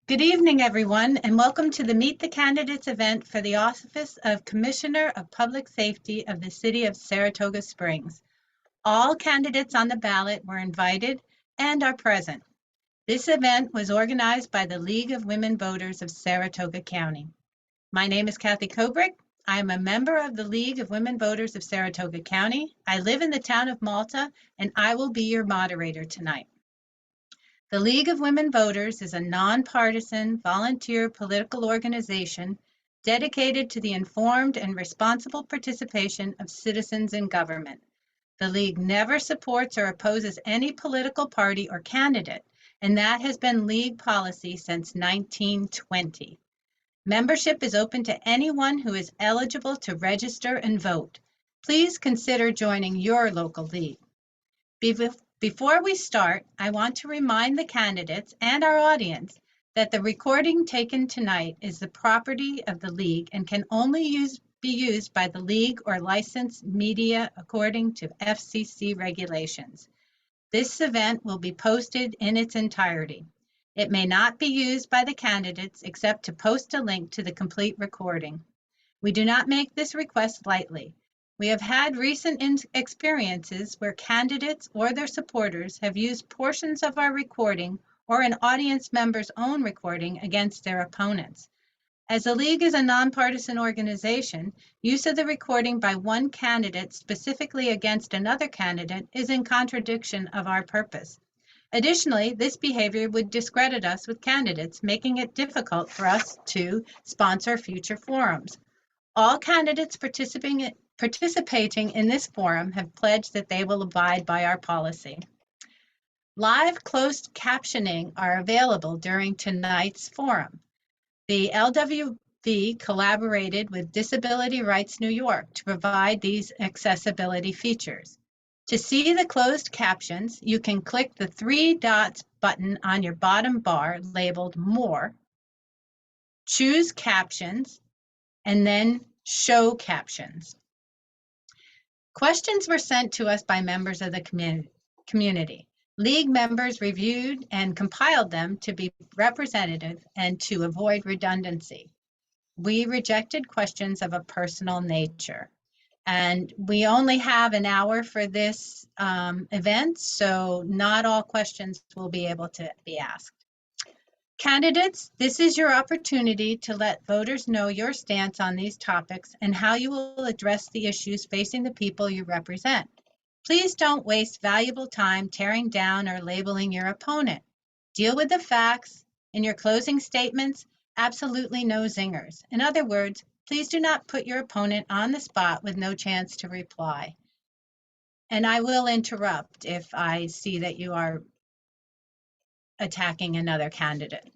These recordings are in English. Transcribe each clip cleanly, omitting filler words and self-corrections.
Good evening, everyone, and welcome to the Meet the Candidates event for the Office of Commissioner of Public Safety of the City of Saratoga Springs. All candidates on the ballot were invited and are present. This event was organized by the League of Women Voters of Saratoga County. My name is Kathy Kobrick. I am a member of the League of Women Voters of Saratoga County. I live in the town of Malta, and I will be your moderator tonight. The League of Women Voters is a nonpartisan, volunteer political organization dedicated to the informed and responsible participation of citizens in government. The League never supports or opposes any political party or candidate, and that has been League policy since 1920. Membership is open to anyone who is eligible to register and vote. Please consider joining your local League. Before we start, I want to remind the candidates and our audience that the recording taken tonight is the property of the League and can only be used by the League or licensed media according to FCC regulations. This event will be posted in its entirety. It may not be used by the candidates except to post a link to the complete recording. We do not make this request lightly. We have had recent experiences where candidates or their supporters have used portions of our recording or an audience member's own recording against their opponents. As the League is a nonpartisan organization, use of the recording by one candidate specifically against another candidate is in contradiction of our purpose. Additionally, this behavior would discredit us with candidates, making it difficult for us to sponsor future forums. All candidates participating in this forum have pledged that they will abide by our policy. Live closed captioning are available during tonight's forum. The LWV collaborated with Disability Rights New York to provide these accessibility features. To see the closed captions, you can click the three dots button on your bottom bar labeled More, choose Captions, and then Show Captions. Questions were sent to us by members of the community. League members reviewed and compiled them to be representative and to avoid redundancy. We rejected questions of a personal nature. And we only have an hour for this event, so not all questions will be able to be asked. Candidates, this is your opportunity to let voters know your stance on these topics and how you will address the issues facing the people you represent. Please don't waste valuable time tearing down or labeling your opponent. Deal with the facts. In your closing statements, absolutely no zingers. In other words, please do not put your opponent on the spot with no chance to reply. And I will interrupt if I see that you are attacking another candidate.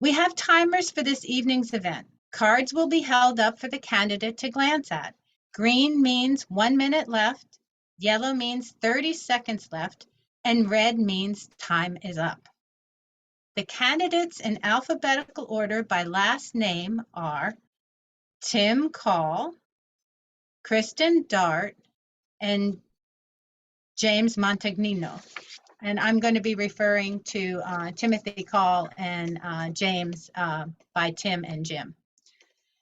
We have timers for this evening's event. Cards will be held up for the candidate to glance at. Green means 1 minute left, yellow means 30 seconds left, and red means time is up. The candidates in alphabetical order by last name are Tim Coll, Kristen Dart, and James Montagnino. And I'm going to be referring to Timothy Coll and James by Tim and Jim.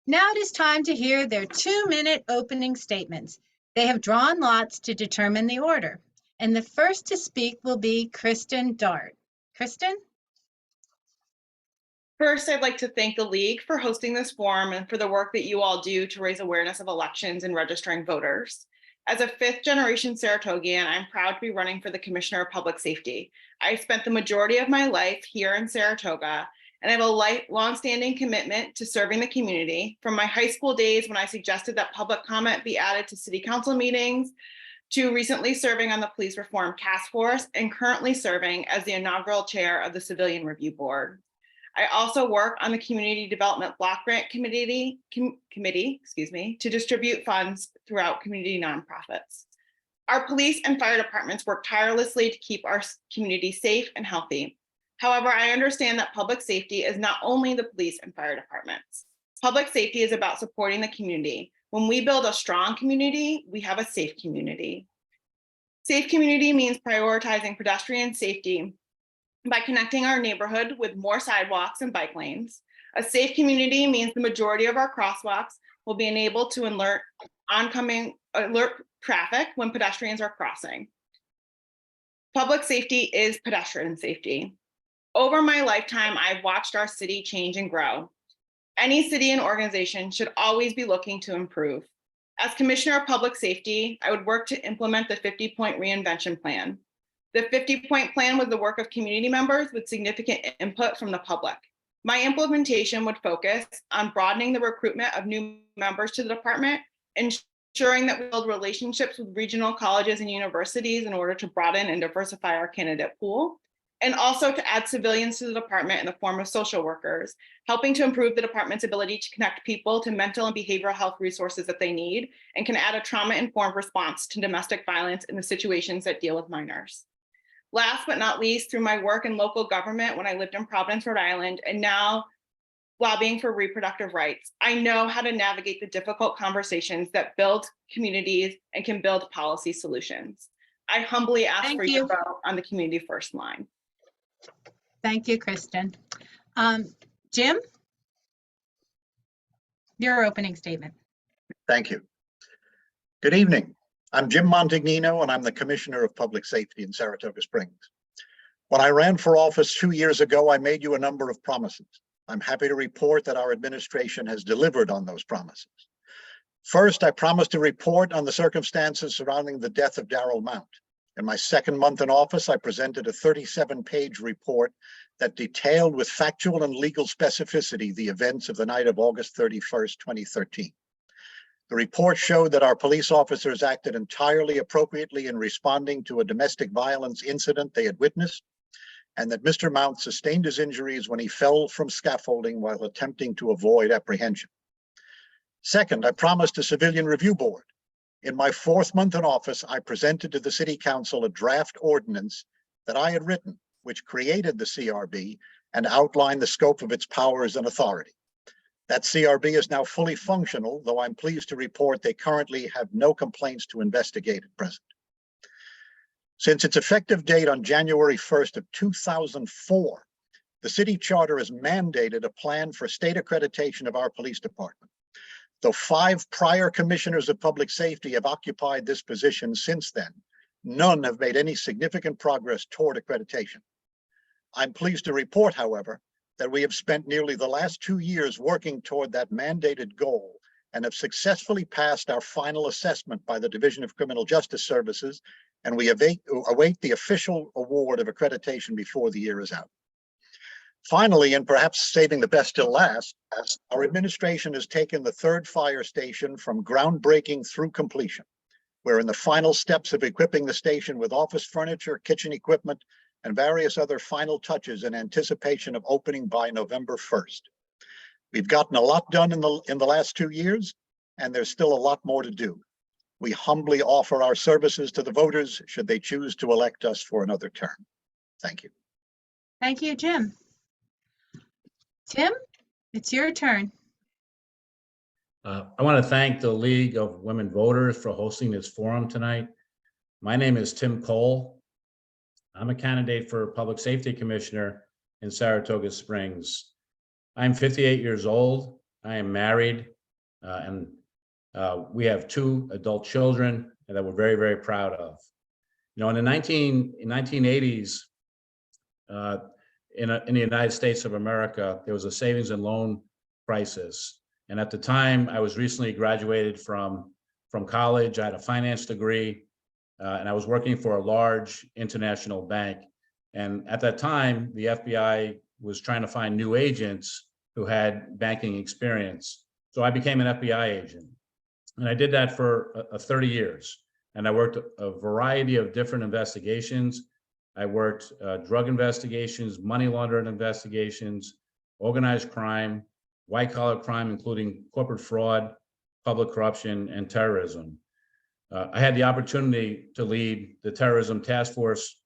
Now it is time to hear their 2-minute opening statements. They have drawn lots to determine the order. And the first to speak will be Kristen Dart. Kristen? First, I'd like to thank the League for hosting this forum and for the work that you all do to raise awareness of elections and registering voters. As a fifth-generation Saratogian, I'm proud to be running for the Commissioner of Public Safety. I spent the majority of my life here in Saratoga, and I have a long-standing commitment to serving the community, from my high school days when I suggested that public comment be added to city council meetings, to recently serving on the Police Reform Task Force, and currently serving as the inaugural chair of the Civilian Review Board. I also work on the Community Development Block Grant Committee to distribute funds throughout community nonprofits. Our police and fire departments work tirelessly to keep our community safe and healthy. However, I understand that public safety is not only the police and fire departments. Public safety is about supporting the community. When we build a strong community, we have a safe community. Safe community means prioritizing pedestrian safety by connecting our neighborhood with more sidewalks and bike lanes. A safe community means the majority of our crosswalks will be enabled to alert traffic when pedestrians are crossing. Public safety is pedestrian safety. Over my lifetime, I've watched our city change and grow. Any city and organization should always be looking to improve. As Commissioner of Public Safety, I would work to implement the 50-point reinvention plan. The 50-point plan was the work of community members with significant input from the public. My implementation would focus on broadening the recruitment of new members to the department, ensuring that we build relationships with regional colleges and universities in order to broaden and diversify our candidate pool, and also to add civilians to the department in the form of social workers, helping to improve the department's ability to connect people to mental and behavioral health resources that they need, and can add a trauma-informed response to domestic violence in the situations that deal with minors. Last but not least, through my work in local government when I lived in Providence, Rhode Island, and now lobbying for reproductive rights, I know how to navigate the difficult conversations that build communities and can build policy solutions. I humbly ask for your vote on the community first line. Thank you, Kristen. Jim, your opening statement. Thank you. Good evening. I'm Jim Montagnino, and I'm the Commissioner of Public Safety in Saratoga Springs. When I ran for office 2 years ago, I made you a number of promises. I'm happy to report that our administration has delivered on those promises. First, I promised to report on the circumstances surrounding the death of Darrell Mount. In my second month in office, I presented a 37-page report that detailed with factual and legal specificity the events of the night of August 31st, 2013. The report showed that our police officers acted entirely appropriately in responding to a domestic violence incident they had witnessed, and that Mr. Mount sustained his injuries when he fell from scaffolding while attempting to avoid apprehension. Second, I promised a civilian review board. In my fourth month in office, I presented to the City Council a draft ordinance that I had written, which created the CRB and outlined the scope of its powers and authority. That CRB is now fully functional, though I'm pleased to report they currently have no complaints to investigate at present. Since its effective date on January 1st of 2004, the city charter has mandated a plan for state accreditation of our police department. Though 5 prior commissioners of public safety have occupied this position since then, none have made any significant progress toward accreditation. I'm pleased to report, however, that we have spent nearly the last 2 years working toward that mandated goal and have successfully passed our final assessment by the Division of Criminal Justice Services, and we await the official award of accreditation before the year is out. Finally, and perhaps saving the best till last, our administration has taken the 3rd fire station from groundbreaking through completion. We're in the final steps of equipping the station with office furniture, kitchen equipment, and various other final touches in anticipation of opening by November 1st. We've gotten a lot done in the last 2 years, and there's still a lot more to do. We humbly offer our services to the voters should they choose to elect us for another term. Thank you. Thank you, Jim. Tim, it's your turn. I want to thank the League of Women Voters for hosting this forum tonight. My name is Tim Coll. I'm a candidate for Public Safety Commissioner in Saratoga Springs. I'm 58 years old. I am married, and we have 2 adult children that we're very, very proud of. You know, in the 1980s, in the United States of America, there was a savings and loan crisis. And at the time, I was recently graduated from college. I had a finance degree. And I was working for a large international bank. And at that time, the FBI was trying to find new agents who had banking experience. So I became an FBI agent. And I did that for 30 years. And I worked a variety of different investigations. I worked drug investigations, money laundering investigations, organized crime, white collar crime, including corporate fraud, public corruption, and terrorism. I had the opportunity to lead the terrorism task force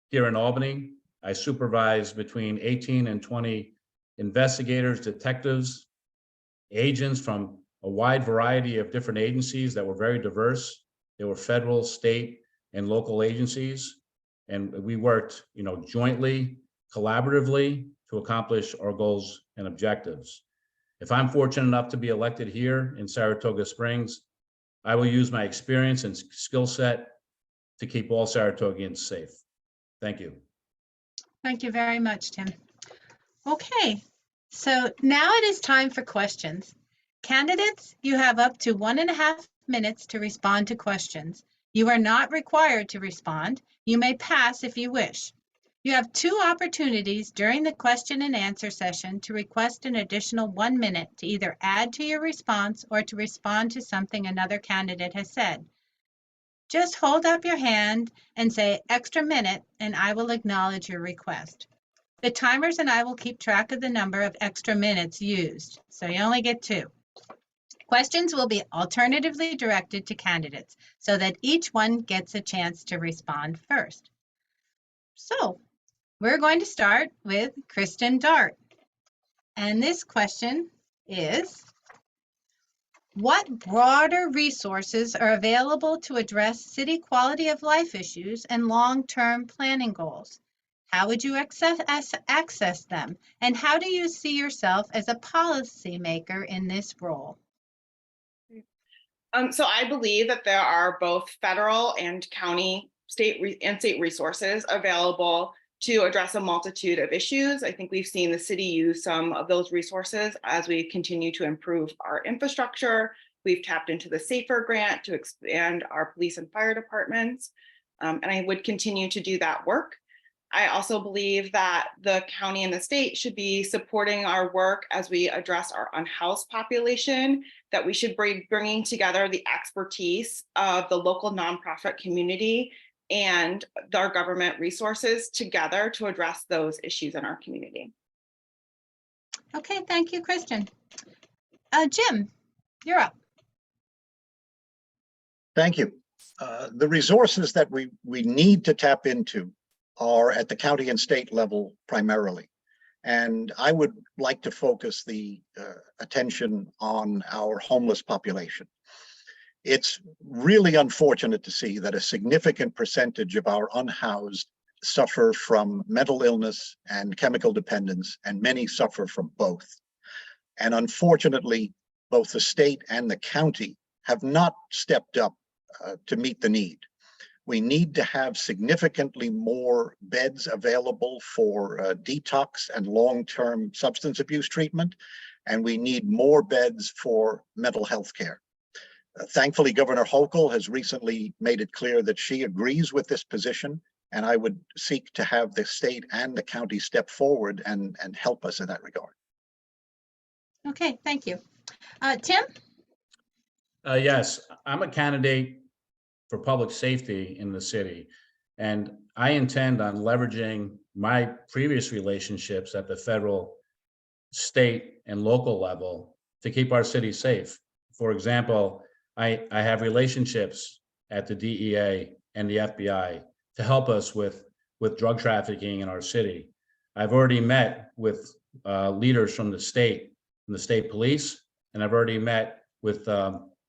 here in Albany. I supervised between 18 and 20 investigators, detectives, agents from a wide variety of different agencies that were very diverse. They were federal, state, and local agencies. And we worked, jointly collaboratively to accomplish our goals and objectives. If I'm fortunate enough to be elected here in Saratoga Springs, I will use my experience and skill set to keep all Saratogians safe. Thank you. Thank you very much, Tim. Okay, so now it is time for questions. Candidates, you have up to 1.5 minutes to respond to questions. You are not required to respond. You may pass if you wish. You have 2 opportunities during the question and answer session to request an additional 1 minute to either add to your response or to respond to something another candidate has said. Just hold up your hand and say extra minute, and I will acknowledge your request. The timers and I will keep track of the number of extra minutes used, so you only get 2. Questions will be alternatively directed to candidates so that each one gets a chance to respond first. So we're going to start with Kristen Dart. And this question is, what broader resources are available to address city quality of life issues and long-term planning goals? How would you access them? And how do you see yourself as a policymaker in this role? So I believe that there are both federal and county, state resources available to address a multitude of issues. I think we've seen the city use some of those resources as we continue to improve our infrastructure. We've tapped into the SAFER grant to expand our police and fire departments, and I would continue to do that work. I also believe that the county and the state should be supporting our work as we address our unhoused population, that we should be bringing together the expertise of the local nonprofit community and our government resources together to address those issues in our community. Okay, thank you, Kristen. Jim, you're up. Thank you. The resources that we need to tap into are at the county and state level primarily. And I would like to focus the attention on our homeless population. It's really unfortunate to see that a significant percentage of our unhoused suffer from mental illness and chemical dependence, and many suffer from both. And unfortunately, both the state and the county have not stepped up to meet the need. We need to have significantly more beds available for detox and long-term substance abuse treatment, and we need more beds for mental health care. Thankfully, Governor Hochul has recently made it clear that she agrees with this position, and I would seek to have the state and the county step forward and help us in that regard. Okay, thank you. Tim? Yes, I'm a candidate for public safety in the city, and I intend on leveraging my previous relationships at the federal, state, and local level to keep our city safe. For example, I have relationships at the DEA and the FBI to help us with drug trafficking in our city. I've already met with leaders from the state police, and I've already met with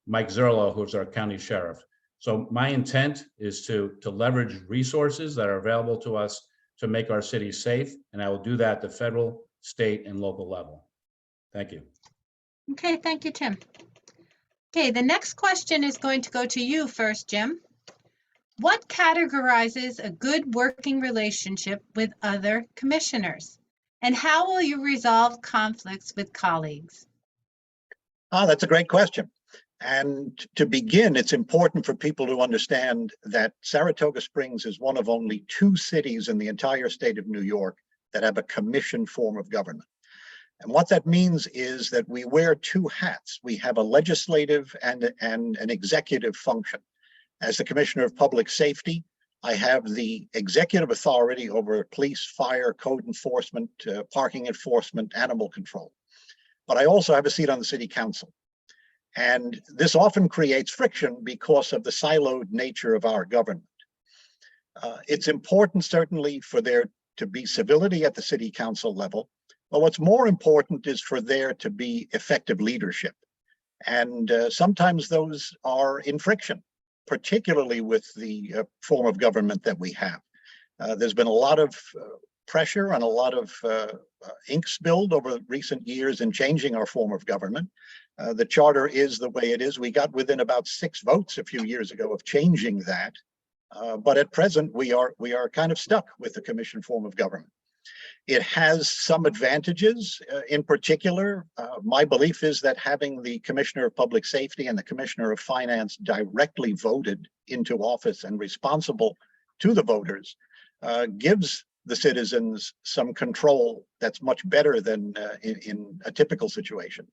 Mike Zerlo, who's our county sheriff. So my intent is to leverage resources that are available to us to make our city safe, and I will do that at the federal, state, and local level. Thank you. Okay, thank you, Tim. Okay, the next question is going to go to you first, Jim. What categorizes a good working relationship with other commissioners? And how will you resolve conflicts with colleagues? That's a great question. And to begin, it's important for people to understand that Saratoga Springs is one of only 2 cities in the entire state of New York that have a commission form of government. And what that means is that we wear 2 hats. We have a legislative and an executive function. As the Commissioner of Public Safety, I have the executive authority over police, fire, code enforcement, parking enforcement, animal control. But I also have a seat on the city council. And this often creates friction because of the siloed nature of our government. It's important, certainly, for there to be civility at the city council level. But what's more important is for there to be effective leadership. And sometimes those are in friction, particularly with the form of government that we have. There's been a lot of pressure and a lot of ink spilled over recent years in changing our form of government. The charter is the way it is. We got within about 6 votes a few years ago of changing that. But at present, we are kind of stuck with the commission form of government. It has some advantages. In particular, my belief is that having the Commissioner of Public Safety and the Commissioner of Finance directly voted into office and responsible to the voters gives the citizens some control that's much better than in a typical situation.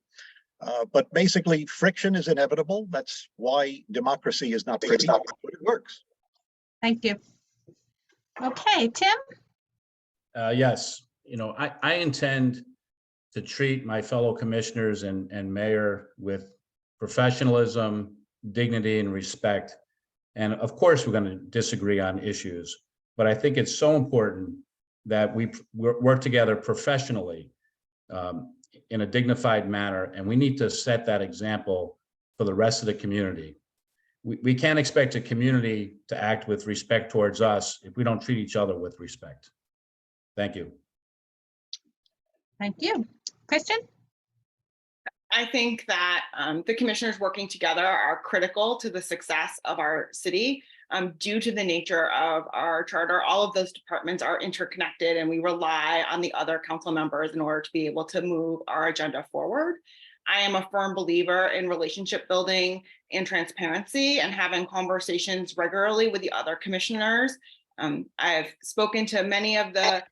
But basically, friction is inevitable. That's why democracy is not pretty, but it works. Thank you. Okay, Tim? Yes, I intend to treat my fellow commissioners and mayor with professionalism, dignity, and respect. And of course, we're going to disagree on issues, but I think it's so important that we work together professionally in a dignified manner, and we need to set that example for the rest of the community. We can't expect a community to act with respect towards us if we don't treat each other with respect. Thank you. Thank you. Kristen? I think that the commissioners working together are critical to the success of our city. Due to the nature of our charter, all of those departments are interconnected, and we rely on the other council members in order to be able to move our agenda forward. I am a firm believer in relationship building and transparency and having conversations regularly with the other commissioners. I've spoken to many of the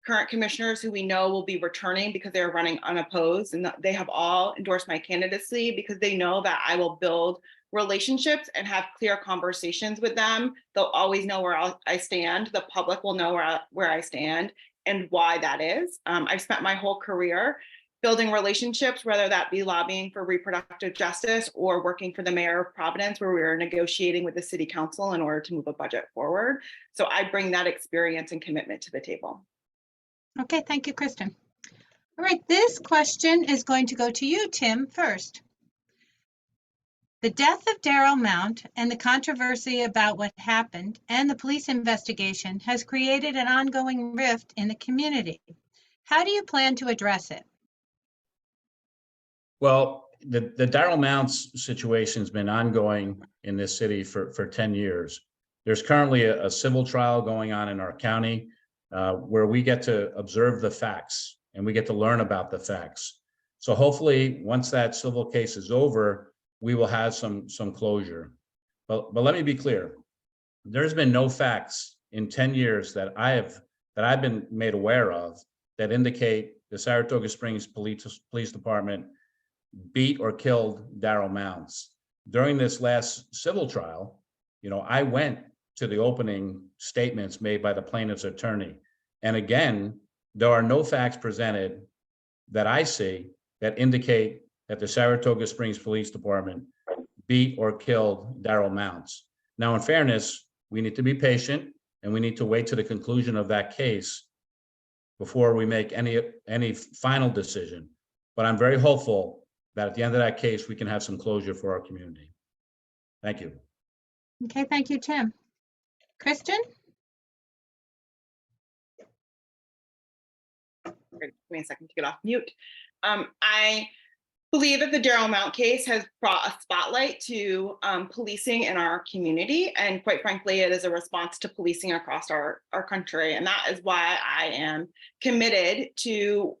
current commissioners who we know will be returning because they're running unopposed, and they have all endorsed my candidacy because they know that I will build relationships and have clear conversations with them. They'll always know where I stand. The public will know where I stand and why that is. I've spent my whole career building relationships, whether that be lobbying for reproductive justice or working for the mayor of Providence, where we were negotiating with the city council in order to move a budget forward. So I bring that experience and commitment to the table. Okay, thank you, Kristen. All right, this question is going to go to you, Tim, first. The death of Daryl Mount and the controversy about what happened and the police investigation has created an ongoing rift in the community. How do you plan to address it? Well, the Daryl Mounts situation has been ongoing in this city for 10 years. There's currently a civil trial going on in our county where we get to observe the facts and we get to learn about the facts. So hopefully, once that civil case is over, we will have some closure. But let me be clear. There's been no facts in 10 years that I've been made aware of that indicate the Saratoga Springs Police Department beat or killed Daryl Mounts. During this last civil trial, I went to the opening statements made by the plaintiff's attorney. And again, there are no facts presented that I see that indicate that the Saratoga Springs Police Department beat or killed Daryl Mounts. Now, in fairness, we need to be patient and we need to wait to the conclusion of that case before we make any final decision. But I'm very hopeful that at the end of that case, we can have some closure for our community. Thank you. Okay, thank you, Tim. Kristen? Give me a second to get off mute. I believe that the Daryl Mount case has brought a spotlight to policing in our community. And quite frankly, it is a response to policing across our country. And that is why I am committed to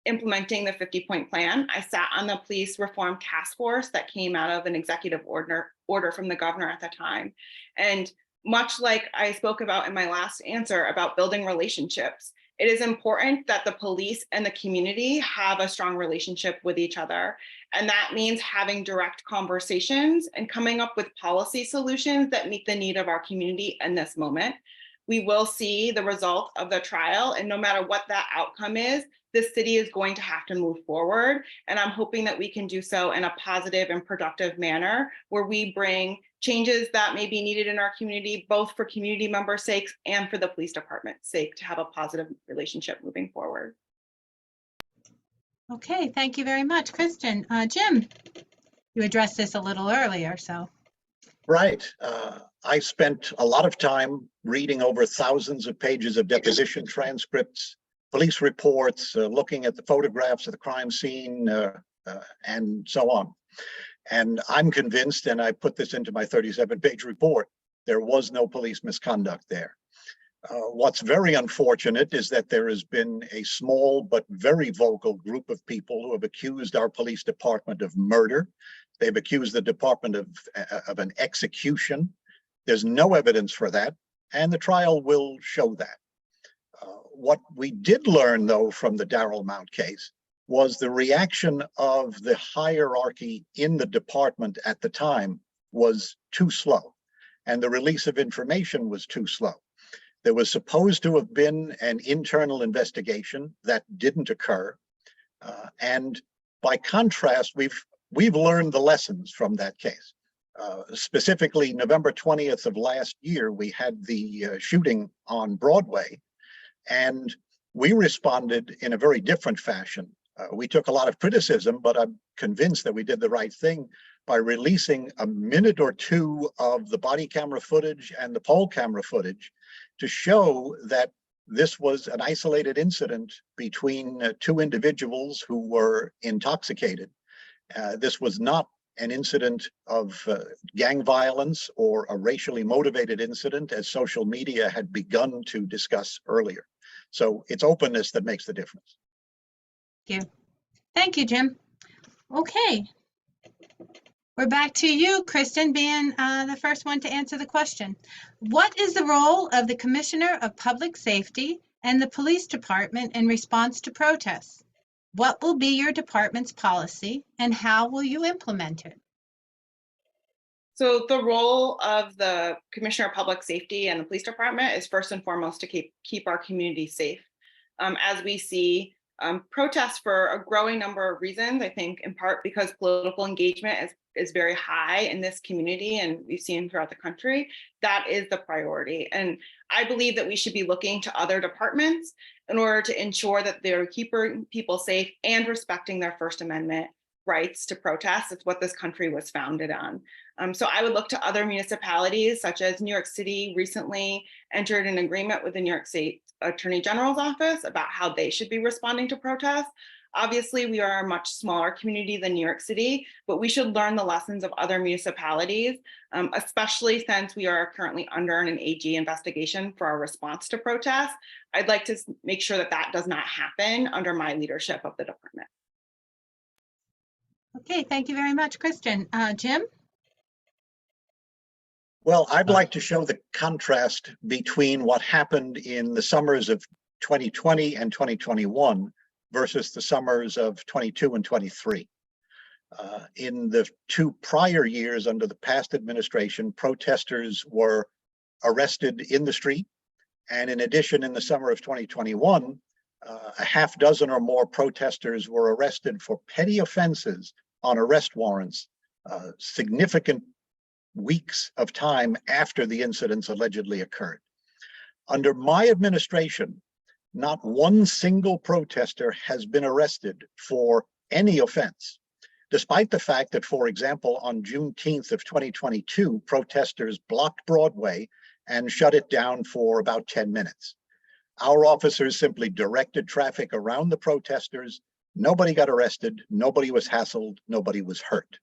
implementing the 50-point plan. I sat on the police reform task force that came out of an executive order from the governor at the time. And much like I spoke about in my last answer about building relationships, it is important that the police and the community have a strong relationship with each other. And that means having direct conversations and coming up with policy solutions that meet the need of our community in this moment. We will see the result of the trial, and no matter what that outcome is, the city is going to have to move forward. And I'm hoping that we can do so in a positive and productive manner where we bring changes that may be needed in our community, both for community members' sakes and for the police department's sake, to have a positive relationship moving forward. Okay, thank you very much, Kristen. Jim, you addressed this a little earlier, so. Right. I spent a lot of time reading over thousands of pages of deposition transcripts, police reports, looking at the photographs of the crime scene, and so on. And I'm convinced, and I put this into my 37-page report, there was no police misconduct there. What's very unfortunate is that there has been a small but very vocal group of people who have accused our police department of murder. They've accused the department of an execution. There's no evidence for that, and the trial will show that. What we did learn, though, from the Darrell Mount case was the reaction of the hierarchy in the department at the time was too slow, and the release of information was too slow. There was supposed to have been an internal investigation that didn't occur. And by contrast, we've learned the lessons from that case. Specifically, November 20th of last year, we had the shooting on Broadway, and we responded in a very different fashion. We took a lot of criticism, but I'm convinced that we did the right thing by releasing a minute or two of the body camera footage and the poll camera footage to show that this was an isolated incident between two individuals who were intoxicated. This was not an incident of gang violence or a racially motivated incident, as social media had begun to discuss earlier. So it's openness that makes the difference. Thank you. Thank you, Jim. Okay. We're back to you, Kristen, being the first one to answer the question. What is the role of the Commissioner of Public Safety and the Police Department in response to protests? What will be your department's policy and how will you implement it? So the role of the Commissioner of Public Safety and the Police Department is first and foremost to keep our community safe. As we see protests for a growing number of reasons, I think in part because political engagement is very high in this community, and we've seen throughout the country, that is the priority. And I believe that we should be looking to other departments in order to ensure that they're keeping people safe and respecting their First Amendment rights to protest. It's what this country was founded on. So I would look to other municipalities, such as New York City recently entered an agreement with the New York State Attorney General's office about how they should be responding to protests. Obviously, we are a much smaller community than New York City, but we should learn the lessons of other municipalities, especially since we are currently under an AG investigation for our response to protests. I'd like to make sure that that does not happen under my leadership of the department. Okay, thank you very much, Kristen. Jim? Well, I'd like to show the contrast between what happened in the summers of 2020 and 2021 versus the summers of 22 and 23. In the two prior years under the past administration, protesters were arrested in the street. And in addition, in the summer of 2021, a half dozen or more protesters were arrested for petty offenses on arrest warrants, significant weeks of time after the incidents allegedly occurred. Under my administration, not one single protester has been arrested for any offense, despite the fact that, for example, on Juneteenth of 2022, protesters blocked Broadway and shut it down for about 10 minutes. Our officers simply directed traffic around the protesters. Nobody got arrested, nobody was hassled, nobody was hurt.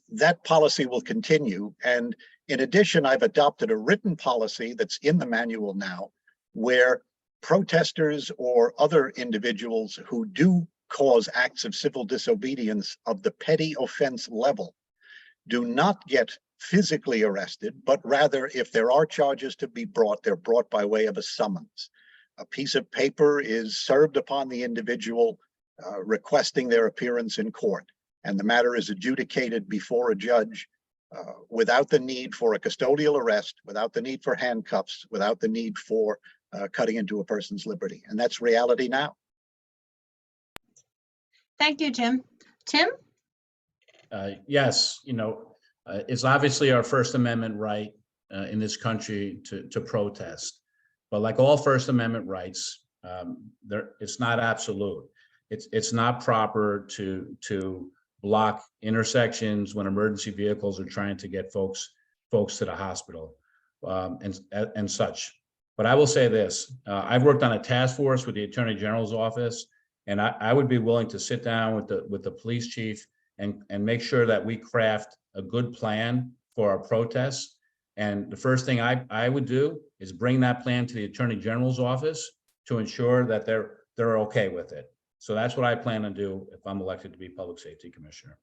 That policy will continue. And in addition, I've adopted a written policy that's in the manual now, where protesters or other individuals who do cause acts of civil disobedience of the petty offense level do not get physically arrested, but rather, if there are charges to be brought, they're brought by way of a summons. A piece of paper is served upon the individual requesting their appearance in court, and the matter is adjudicated before a judge without the need for a custodial arrest, without the need for handcuffs, without the need for cutting into a person's liberty. And that's reality now. Thank you, Jim. Tim? Yes, it's obviously our First Amendment right in this country to protest. But like all First Amendment rights, it's not absolute. It's not proper to block intersections when emergency vehicles are trying to get folks to the hospital, and such. But I will say this, I've worked on a task force with the Attorney General's office, and I would be willing to sit down with the police chief and make sure that we craft a good plan for our protests. And the first thing I would do is bring that plan to the Attorney General's office to ensure that they're okay with it. So that's what I plan to do if I'm elected to be Public Safety Commissioner.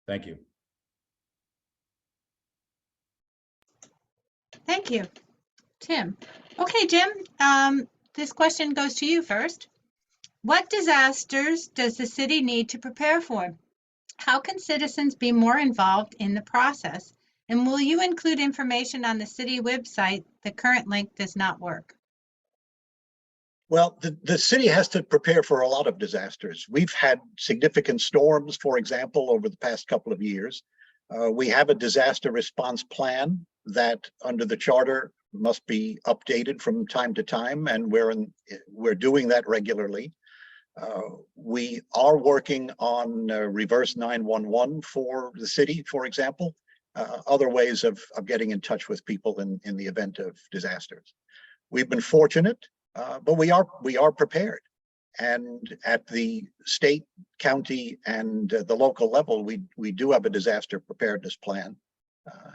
Thank you. Thank you, Tim. Okay, Jim, this question goes to you first. What disasters does the city need to prepare for? How can citizens be more involved in the process? And will you include information on the city website? The current link does not work. Well, the city has to prepare for a lot of disasters. We've had significant storms, for example, over the past couple of years. We have a disaster response plan that under the charter must be updated from time to time, and we're doing that regularly. We are working on reverse 911 for the city, for example, other ways of getting in touch with people in the event of disasters. We've been fortunate, but we are prepared. And at the state, county, and the local level, we do have a disaster preparedness plan.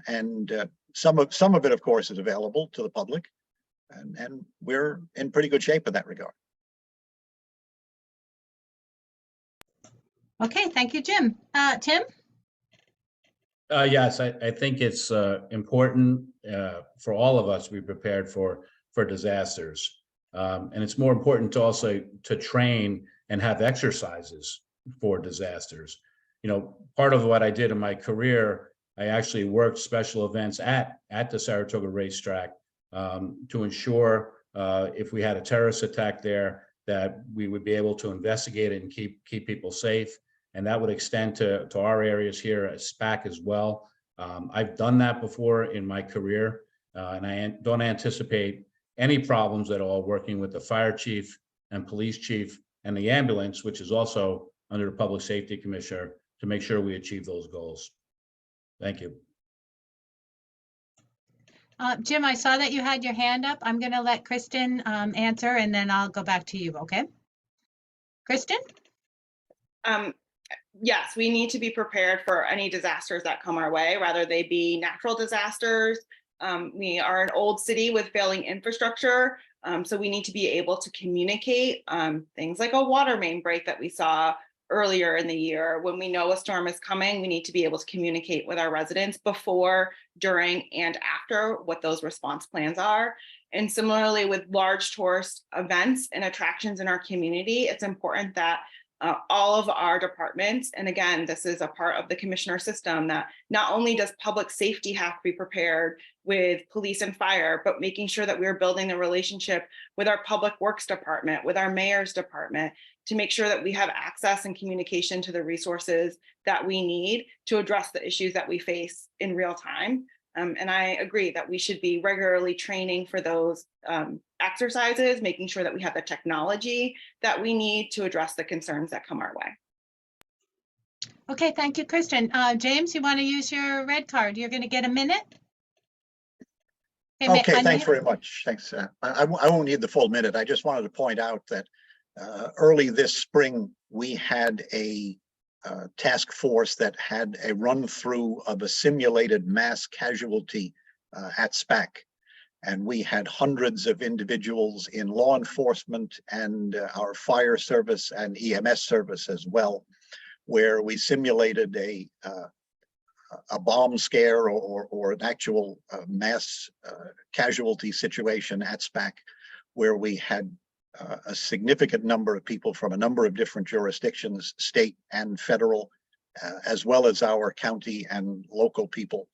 And some of it, of course, is available to the public, and we're in pretty good shape in that regard. Okay, thank you, Jim. Tim? Yes, I think it's important for all of us to be prepared for disasters. And it's more important to also to train and have exercises for disasters. You know, part of what I did in my career, I actually worked special events at the Saratoga racetrack to ensure if we had a terrorist attack there, that we would be able to investigate it and keep people safe. And that would extend to our areas here at SPAC as well. I've done that before in my career, and I don't anticipate any problems at all working with the fire chief and police chief and the ambulance, which is also under the Public Safety Commissioner, to make sure we achieve those goals. Thank you. Jim, I saw that you had your hand up. I'm going to let Kristen answer, and then I'll go back to you, okay? Kristen? Yes, we need to be prepared for any disasters that come our way, whether they be natural disasters. We are an old city with failing infrastructure, so we need to be able to communicate things like a water main break that we saw earlier in the year. When we know a storm is coming, we need to be able to communicate with our residents before, during, and after what those response plans are. And similarly with large tourist events and attractions in our community, it's important that all of our departments, and again, this is a part of the commissioner system, that not only does public safety have to be prepared with police and fire, but making sure that we're building a relationship with our public works department, with our mayor's department, to make sure that we have access and communication to the resources that we need to address the issues that we face in real time. And I agree that we should be regularly training for those exercises, making sure that we have the technology that we need to address the concerns that come our way. Okay, thank you, Kristen. James, you want to use your red card? You're going to get a minute. Okay, thanks very much. Thanks. I won't need the full minute. I just wanted to point out that early this spring, we had a task force that had a run through of a simulated mass casualty at SPAC. And we had hundreds of individuals in law enforcement and our fire service and EMS service as well, where we simulated a bomb scare or an actual mass casualty situation at SPAC, where we had a significant number of people from a number of different jurisdictions, state and federal, as well as our county and local people.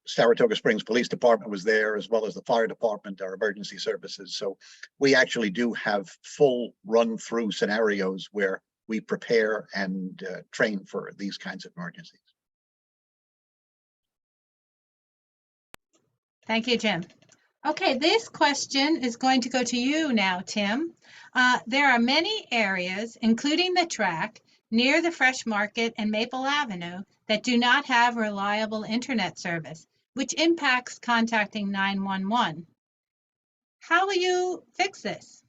Saratoga Springs Police Department was there, as well as the fire department, our emergency services. So we actually do have full run-through scenarios where we prepare and train for these kinds of emergencies. Thank you, Jim. Okay, this question is going to go to you now, Tim. There are many areas, including the track, near the Fresh Market and Maple Avenue that do not have reliable internet service, which impacts contacting 911. How will you fix this?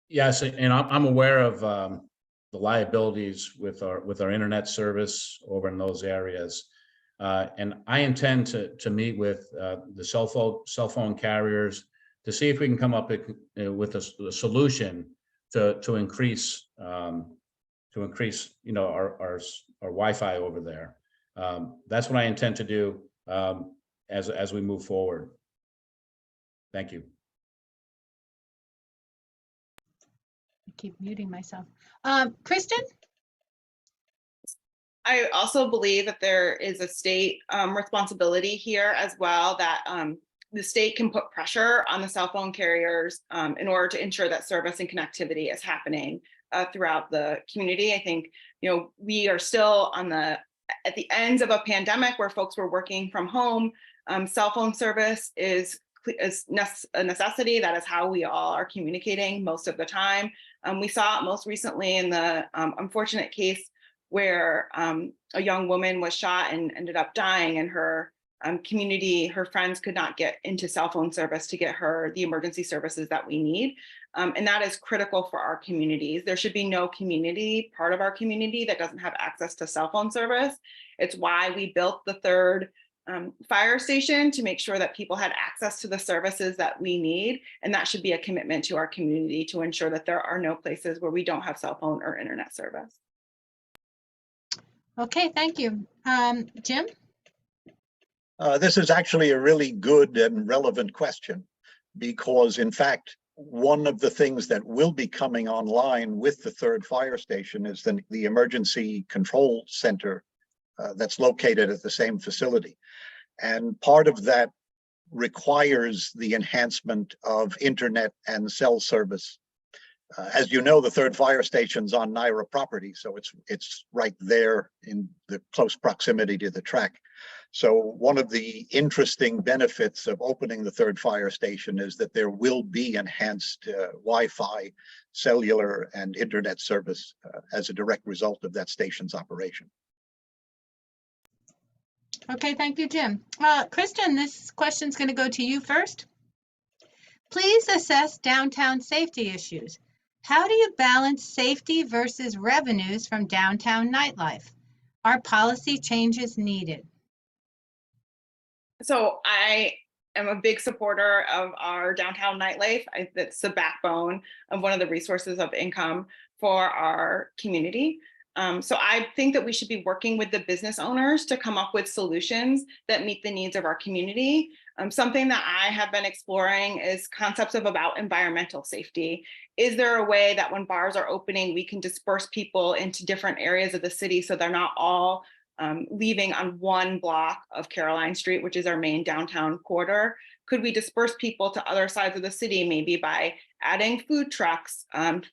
Yes, and I'm aware of the liabilities with our internet service over in those areas. And I intend to meet with the cell phone carriers to see if we can come up with a solution to increase our Wi-Fi over there. That's what I intend to do as we move forward. Thank you. I keep muting myself. Kristen? I also believe that there is a state responsibility here as well, that the state can put pressure on the cell phone carriers in order to ensure that service and connectivity is happening throughout the community. I think, we are still at the ends of a pandemic where folks were working from home. Cell phone service is a necessity. That is how we all are communicating most of the time. We saw it most recently in the unfortunate case where a young woman was shot and ended up dying, and her community, her friends could not get into cell phone service to get her the emergency services that we need. And that is critical for our communities. There should be no part of our community that doesn't have access to cell phone service. It's why we built the third fire station, to make sure that people had access to the services that we need. And that should be a commitment to our community to ensure that there are no places where we don't have cell phone or internet service. Okay, thank you. Jim? This is actually a really good and relevant question, because in fact, one of the things that will be coming online with the third fire station is the emergency control center that's located at the same facility. And part of that requires the enhancement of internet and cell service. As you know, the third fire station's on Naira property, so it's right there in the close proximity to the track. So one of the interesting benefits of opening the third fire station is that there will be enhanced Wi-Fi, cellular, and internet service as a direct result of that station's operation. Okay, thank you, Jim. Kristen, this question's going to go to you first. Please assess downtown safety issues. How do you balance safety versus revenues from downtown nightlife? Are policy changes needed? So I am a big supporter of our downtown nightlife. That's the backbone of one of the resources of income for our community. So I think that we should be working with the business owners to come up with solutions that meet the needs of our community. Something that I have been exploring is concepts about environmental safety. Is there a way that when bars are opening, we can disperse people into different areas of the city so they're not all leaving on one block of Caroline Street, which is our main downtown corridor? Could we disperse people to other sides of the city, maybe by adding food trucks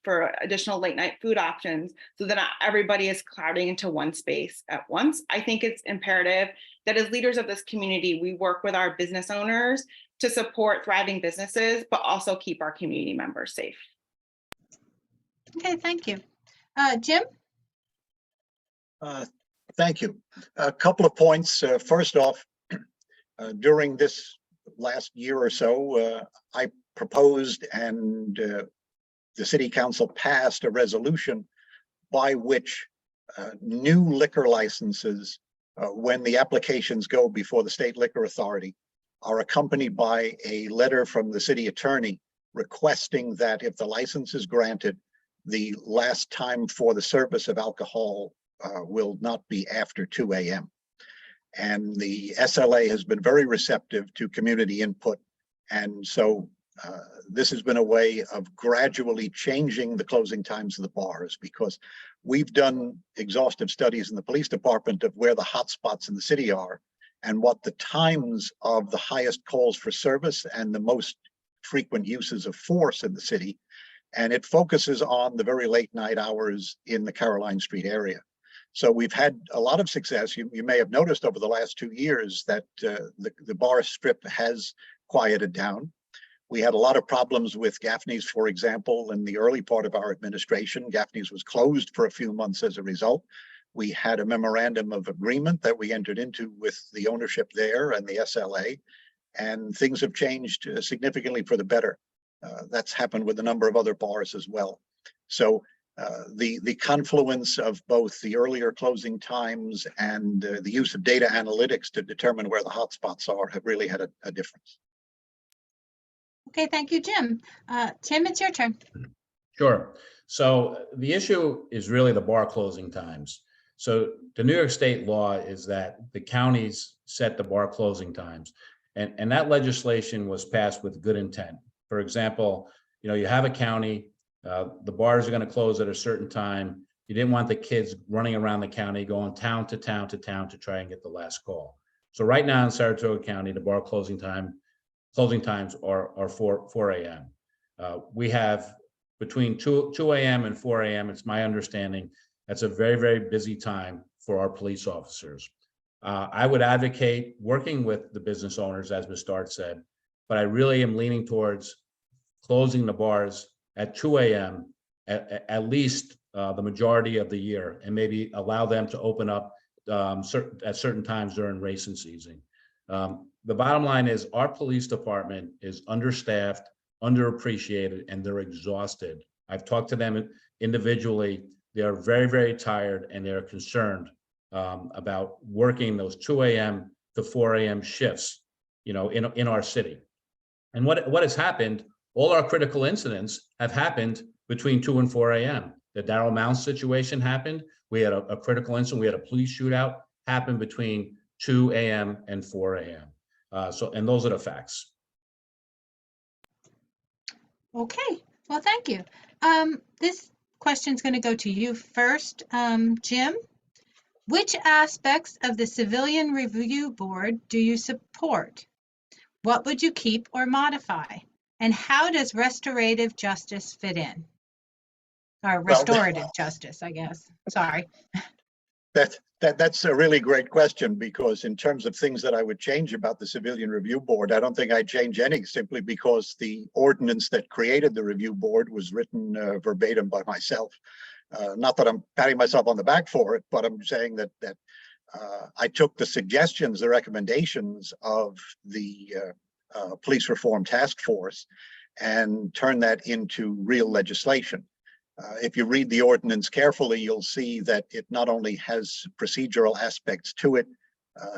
for additional late night food options, so that not everybody is crowding into one space at once? I think it's imperative that as leaders of this community, we work with our business owners to support thriving businesses, but also keep our community members safe. Okay, thank you. Jim? Thank you. A couple of points. First off, during this last year or so, I proposed and the city council passed a resolution by which new liquor licenses, when the applications go before the state liquor authority, are accompanied by a letter from the city attorney requesting that if the license is granted, the last time for the service of alcohol will not be after 2 a.m. And the SLA has been very receptive to community input. And so this has been a way of gradually changing the closing times of the bars, because we've done exhaustive studies in the police department of where the hot spots in the city are and what the times of the highest calls for service and the most frequent uses of force in the city. And it focuses on the very late night hours in the Caroline Street area. So we've had a lot of success. You may have noticed over the last 2 years that the bar strip has quieted down. We had a lot of problems with Gaffney's, for example, in the early part of our administration. Gaffney's was closed for a few months as a result. We had a memorandum of agreement that we entered into with the ownership there and the SLA, and things have changed significantly for the better. That's happened with a number of other bars as well. So the confluence of both the earlier closing times and the use of data analytics to determine where the hotspots are have really had a difference. Okay, thank you, Jim. Tim, it's your turn. Sure. So the issue is really the bar closing times. So the New York State law is that the counties set the bar closing times, and that legislation was passed with good intent. For example, you have a county, the bars are going to close at a certain time. You didn't want the kids running around the county, going town to town to town to try and get the last call. So right now in Saratoga County, the bar closing times are 4 a.m. We have between 2 a.m. and 4 a.m. It's my understanding that's a very, very busy time for our police officers. I would advocate working with the business owners, as Ms. Dart said, but I really am leaning towards closing the bars at 2 a.m. at least the majority of the year, and maybe allow them to open up at certain times during racing season. The bottom line is our police department is understaffed, underappreciated, and they're exhausted. I've talked to them individually. They're very, very tired, and they're concerned about working those 2 a.m. to 4 a.m. shifts, in our city. And what has happened, all our critical incidents have happened between 2 and 4 a.m. The Darrell Mounts situation happened. We had a critical incident. We had a police shootout happen between 2 a.m. and 4 a.m. And those are the facts. Okay, well, thank you. This question is going to go to you first, Jim. Which aspects of the Civilian Review Board do you support? What would you keep or modify? And how does restorative justice fit in? Or restorative justice, I guess. Sorry. That's a really great question, because in terms of things that I would change about the Civilian Review Board, I don't think I'd change any, simply because the ordinance that created the review board was written verbatim by myself. Not that I'm patting myself on the back for it, but I'm saying that I took the suggestions, the recommendations of the Police Reform Task Force and turned that into real legislation. If you read the ordinance carefully, you'll see that it not only has procedural aspects to it,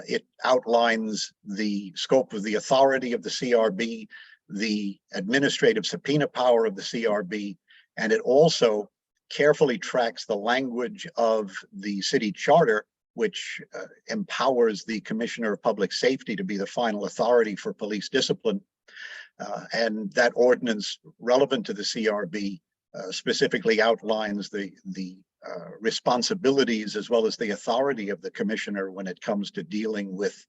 it outlines the scope of the authority of the CRB, the administrative subpoena power of the CRB, and it also carefully tracks the language of the city charter, which empowers the Commissioner of Public Safety to be the final authority for police discipline. And that ordinance relevant to the CRB specifically outlines the responsibilities as well as the authority of the commissioner when it comes to dealing with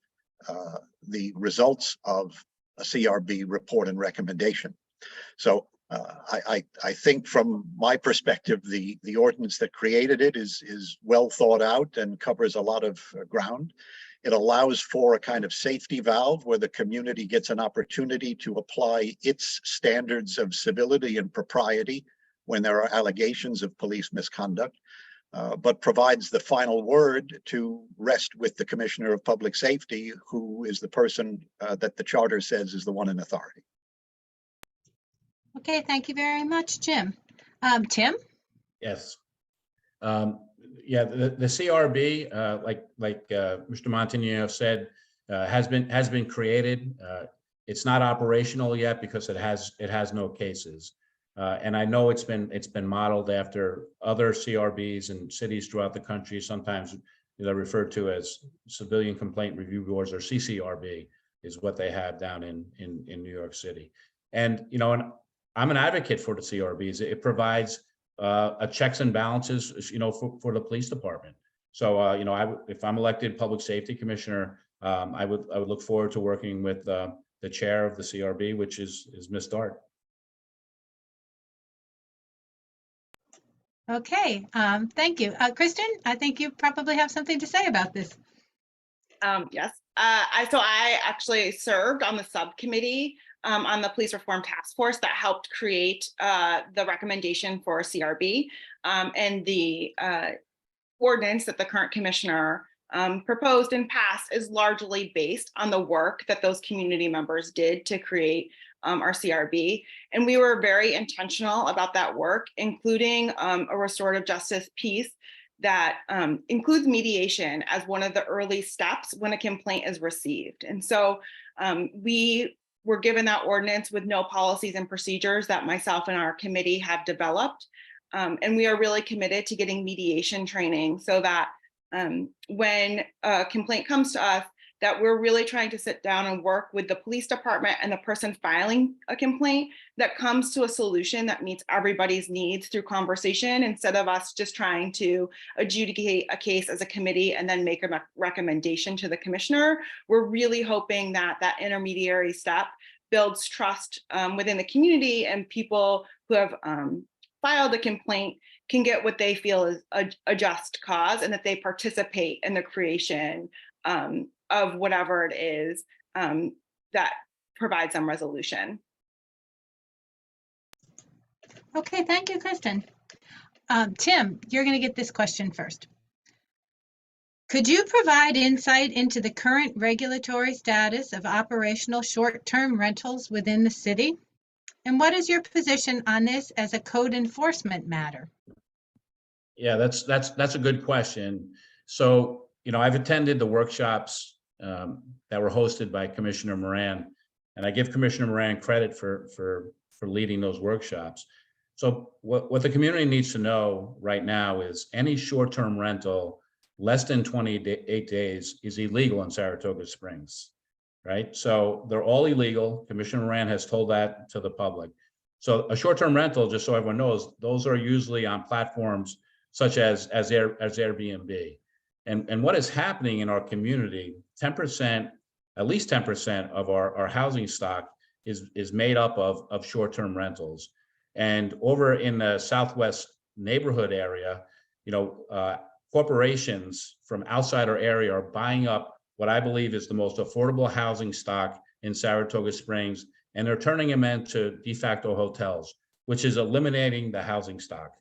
the results of a CRB report and recommendation. So I think from my perspective, the ordinance that created it is well thought out and covers a lot of ground. It allows for a kind of safety valve where the community gets an opportunity to apply its standards of civility and propriety when there are allegations of police misconduct, but provides the final word to rest with the Commissioner of Public Safety, who is the person that the charter says is the one in authority. Okay, thank you very much, Jim. Tim? Yes. Yeah, the CRB, like Mr. Montagnino said, has been created. It's not operational yet because it has no cases. And I know it's been modeled after other CRBs and cities throughout the country. Sometimes they're referred to as Civilian Complaint Review Boards, or CCRB is what they have down in New York City. And and I'm an advocate for the CRBs. It provides a checks and balances, for the police department. So if I'm elected public safety commissioner, I would look forward to working with the chair of the CRB, which is Ms. Dart. Okay, thank you. Kristen, I think you probably have something to say about this. Yes. So I actually served on the subcommittee on the police reform task force that helped create the recommendation for a CRB, and the ordinance that the current commissioner proposed and passed is largely based on the work that those community members did to create our CRB. And we were very intentional about that work, including a restorative justice piece that includes mediation as one of the early steps when a complaint is received. And so we were given that ordinance with no policies and procedures that myself and our committee have developed. And we are really committed to getting mediation training so that when a complaint comes to us, that we're really trying to sit down and work with the police department and the person filing a complaint that comes to a solution that meets everybody's needs through conversation, instead of us just trying to adjudicate a case as a committee and then make a recommendation to the commissioner. We're really hoping that that intermediary step builds trust within the community, and people who have filed a complaint can get what they feel is a just cause, and that they participate in the creation of whatever it is that provides them resolution. Okay, thank you, Kristen. Tim, you're going to get this question first. Could you provide insight into the current regulatory status of operational short-term rentals within the city? And what is your position on this as a code enforcement matter? Yeah, that's a good question. So, I've attended the workshops that were hosted by Commissioner Moran, and I give Commissioner Moran credit for leading those workshops. So what the community needs to know right now is any short-term rental less than 28 days is illegal in Saratoga Springs, right? So they're all illegal. Commissioner Moran has told that to the public. So a short-term rental, just so everyone knows, those are usually on platforms such as Airbnb. And what is happening in our community, 10%, at least 10% of our housing stock is made up of short-term rentals. And over in the Southwest neighborhood area, corporations from outside our area are buying up what I believe is the most affordable housing stock in Saratoga Springs, and they're turning them into de facto hotels, which is eliminating the housing stock.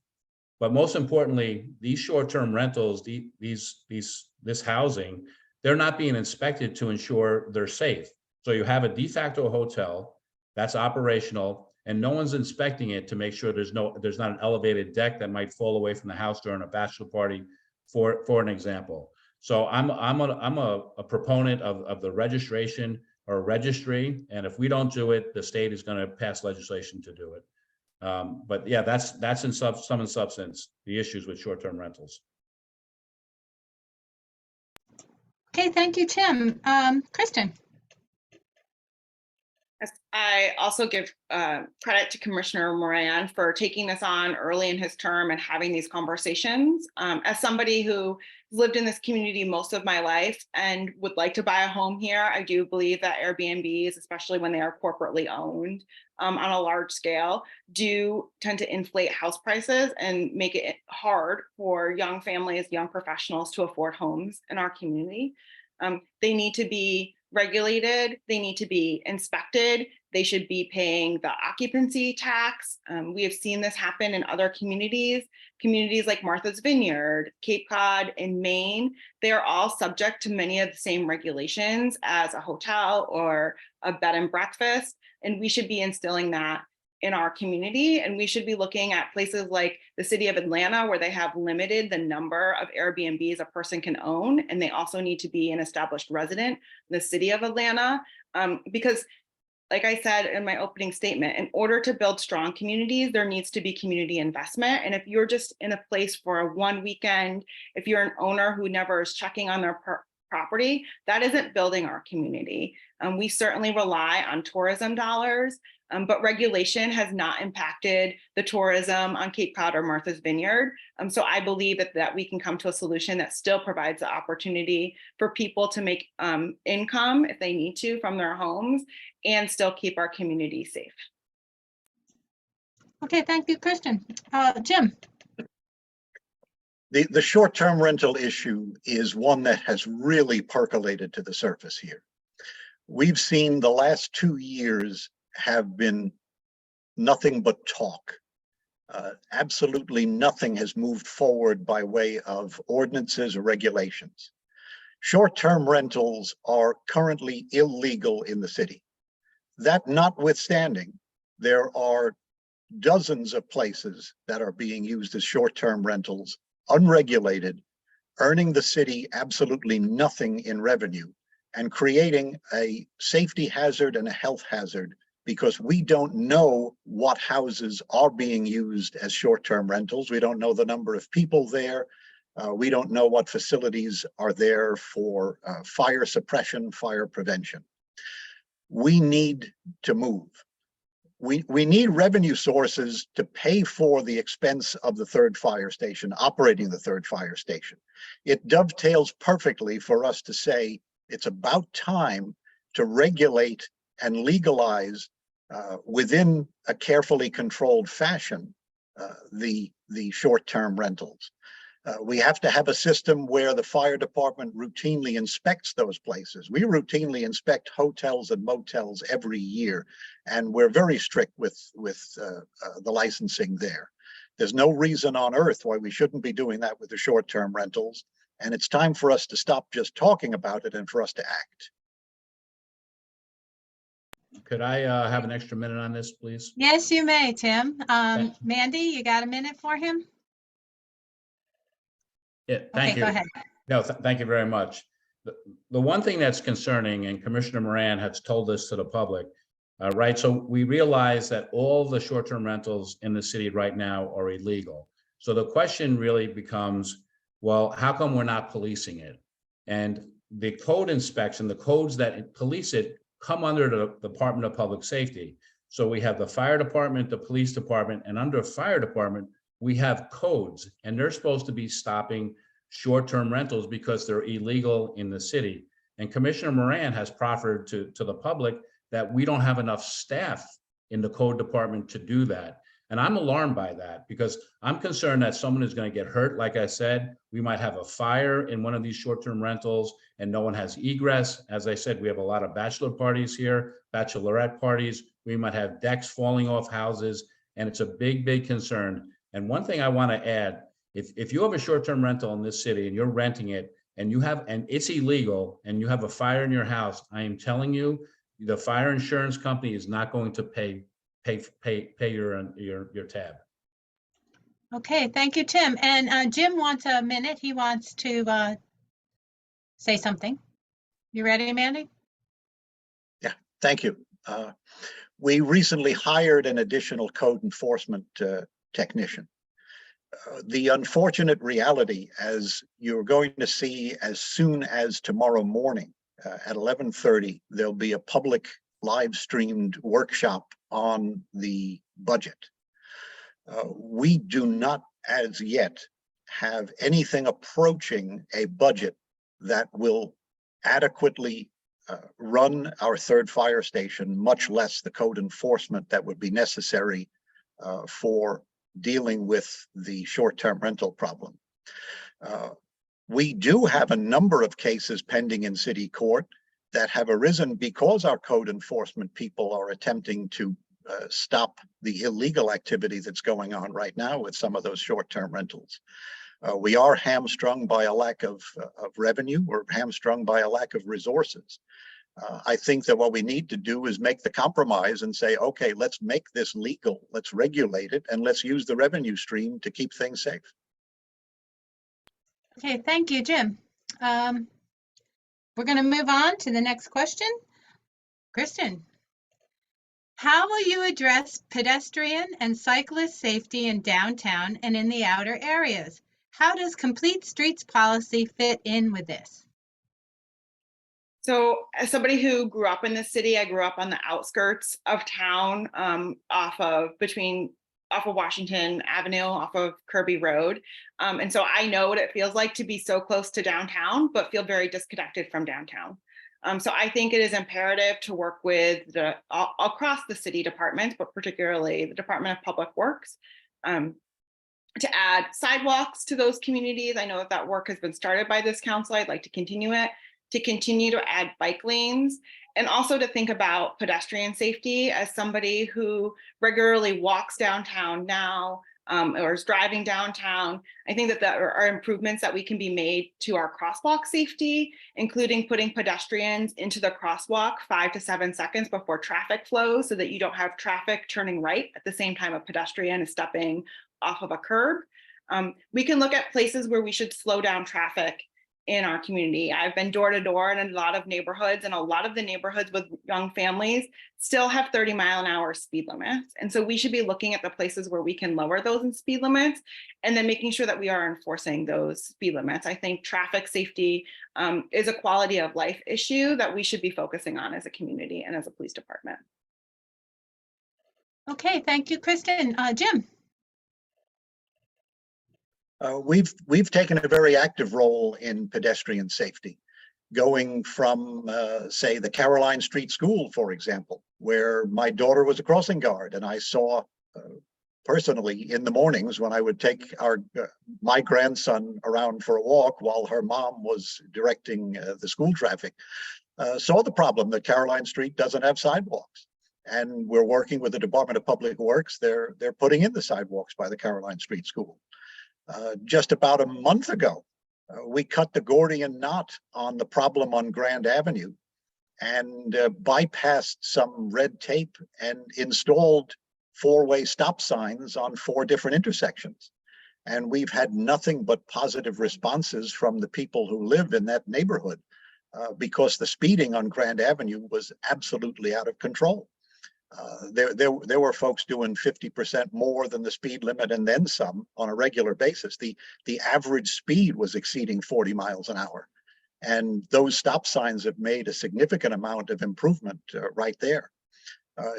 But most importantly, these short-term rentals, this housing, they're not being inspected to ensure they're safe. So you have a de facto hotel that's operational, and no one's inspecting it to make sure there's not an elevated deck that might fall away from the house during a bachelor party, for an example. So I'm a proponent of the registration or registry, and if we don't do it, the state is going to pass legislation to do it. But yeah, that's in sum and substance the issues with short-term rentals. Okay, thank you, Tim. Kristen. I also give credit to Commissioner Moran for taking this on early in his term and having these conversations. As somebody who lived in this community most of my life and would like to buy a home here, I do believe that Airbnbs, especially when they are corporately owned on a large scale, do tend to inflate house prices and make it hard for young families, young professionals to afford homes in our community. They need to be regulated, they need to be inspected, they should be paying the occupancy tax. We have seen this happen in other communities like Martha's Vineyard, Cape Cod, and Maine. They are all subject to many of the same regulations as a hotel or a bed and breakfast, and we should be instilling that in our community. And we should be looking at places like the city of Atlanta, where they have limited the number of Airbnbs a person can own. And they also need to be an established resident in the city of Atlanta. Because like I said in my opening statement, in order to build strong communities, there needs to be community investment. And if you're just in a place for one weekend, if you're an owner who never is checking on their property, that isn't building our community. We certainly rely on tourism dollars, but regulation has not impacted the tourism on Cape Cod or Martha's Vineyard. So I believe that we can come to a solution that still provides the opportunity for people to make income if they need to from their homes and still keep our community safe. Okay, thank you, Kristen. Jim. The short-term rental issue is one that has really percolated to the surface here. We've seen the last 2 years have been nothing but talk. Absolutely nothing has moved forward by way of ordinances or regulations. Short-term rentals are currently illegal in the city. That notwithstanding, there are dozens of places that are being used as short-term rentals, unregulated, earning the city absolutely nothing in revenue and creating a safety hazard and a health hazard because we don't know what houses are being used as short-term rentals. We don't know the number of people there. We don't know what facilities are there for fire suppression, fire prevention. We need to move. We need revenue sources to pay for the expense of the third fire station, operating the third fire station. It dovetails perfectly for us to say it's about time to regulate and legalize within a carefully controlled fashion the short-term rentals. We have to have a system where the fire department routinely inspects those places. We routinely inspect hotels and motels every year, and we're very strict with the licensing there. There's no reason on earth why we shouldn't be doing that with the short-term rentals, and it's time for us to stop just talking about it and for us to act. Could I have an extra minute on this, please? Yes, you may, Tim. Mandy, you got a minute for him? Yeah, thank you. Go ahead. No, thank you very much. The one thing that's concerning, and Commissioner Moran has told this to the public, right? So we realize that all the short-term rentals in the city right now are illegal. So the question really becomes, well, how come we're not policing it? And the code inspection, the codes that police it come under the Department of Public Safety. So we have the fire department, the police department, and under fire department, we have codes, and they're supposed to be stopping short-term rentals because they're illegal in the city. And Commissioner Moran has proffered to the public that we don't have enough staff in the code department to do that. And I'm alarmed by that because I'm concerned that someone is going to get hurt. Like I said, we might have a fire in one of these short-term rentals and no one has egress. As I said, we have a lot of bachelor parties here, bachelorette parties. We might have decks falling off houses, and it's a big, big concern. And one thing I want to add, if you have a short-term rental in this city and you're renting it and it's illegal and you have a fire in your house, I am telling you, the fire insurance company is not going to pay your tab. Okay, thank you, Tim. And Jim wants a minute. He wants to say something. You ready, Mandy? Yeah, thank you. We recently hired an additional code enforcement technician. The unfortunate reality, as you're going to see as soon as tomorrow morning at 11:30, there'll be a public live streamed workshop on the budget. We do not as yet have anything approaching a budget that will adequately run our third fire station, much less the code enforcement that would be necessary for dealing with the short-term rental problem. We do have a number of cases pending in city court that have arisen because our code enforcement people are attempting to stop the illegal activity that's going on right now with some of those short-term rentals. We are hamstrung by a lack of revenue. We're hamstrung by a lack of resources. I think that what we need to do is make the compromise and say, okay, let's make this legal, let's regulate it, and let's use the revenue stream to keep things safe. Okay, thank you, Jim. We're going to move on to the next question. Kristen, how will you address pedestrian and cyclist safety in downtown and in the outer areas? How does Complete Streets policy fit in with this? So as somebody who grew up in the city, I grew up on the outskirts of town, off of Washington Avenue, off of Kirby Road. And so I know what it feels like to be so close to downtown, but feel very disconnected from downtown. So I think it is imperative to work with across the city departments, but particularly the Department of Public Works, to add sidewalks to those communities. I know that work has been started by this council. I'd like to continue it. to continue to add bike lanes, and also to think about pedestrian safety. As somebody who regularly walks downtown now, or is driving downtown, I think that there are improvements that we can be made to our crosswalk safety, including putting pedestrians into the crosswalk 5 to 7 seconds before traffic flows, so that you don't have traffic turning right at the same time a pedestrian is stepping off of a curb. We can look at places where we should slow down traffic in our community. I've been door to door in a lot of neighborhoods, and a lot of the neighborhoods with young families still have 30-mile-an-hour speed limits. And so we should be looking at the places where we can lower those in speed limits, and then making sure that we are enforcing those speed limits. I think traffic safety is a quality of life issue that we should be focusing on as a community and as a police department. Okay, thank you, Kristen. Jim? We've taken a very active role in pedestrian safety, going from, say, the Caroline Street School, for example, where my daughter was a crossing guard, and I saw personally in the mornings when I would take my grandson around for a walk while her mom was directing the school traffic, saw the problem that Caroline Street doesn't have sidewalks. And we're working with the Department of Public Works. They're putting in the sidewalks by the Caroline Street School. Just about a month ago, we cut the Gordian knot on the problem on Grand Avenue and bypassed some red tape and installed 4-way stop signs on 4 different intersections. And we've had nothing but positive responses from the people who live in that neighborhood because the speeding on Grand Avenue was absolutely out of control. There were folks doing 50% more than the speed limit and then some on a regular basis. The average speed was exceeding 40 miles an hour. And those stop signs have made a significant amount of improvement right there.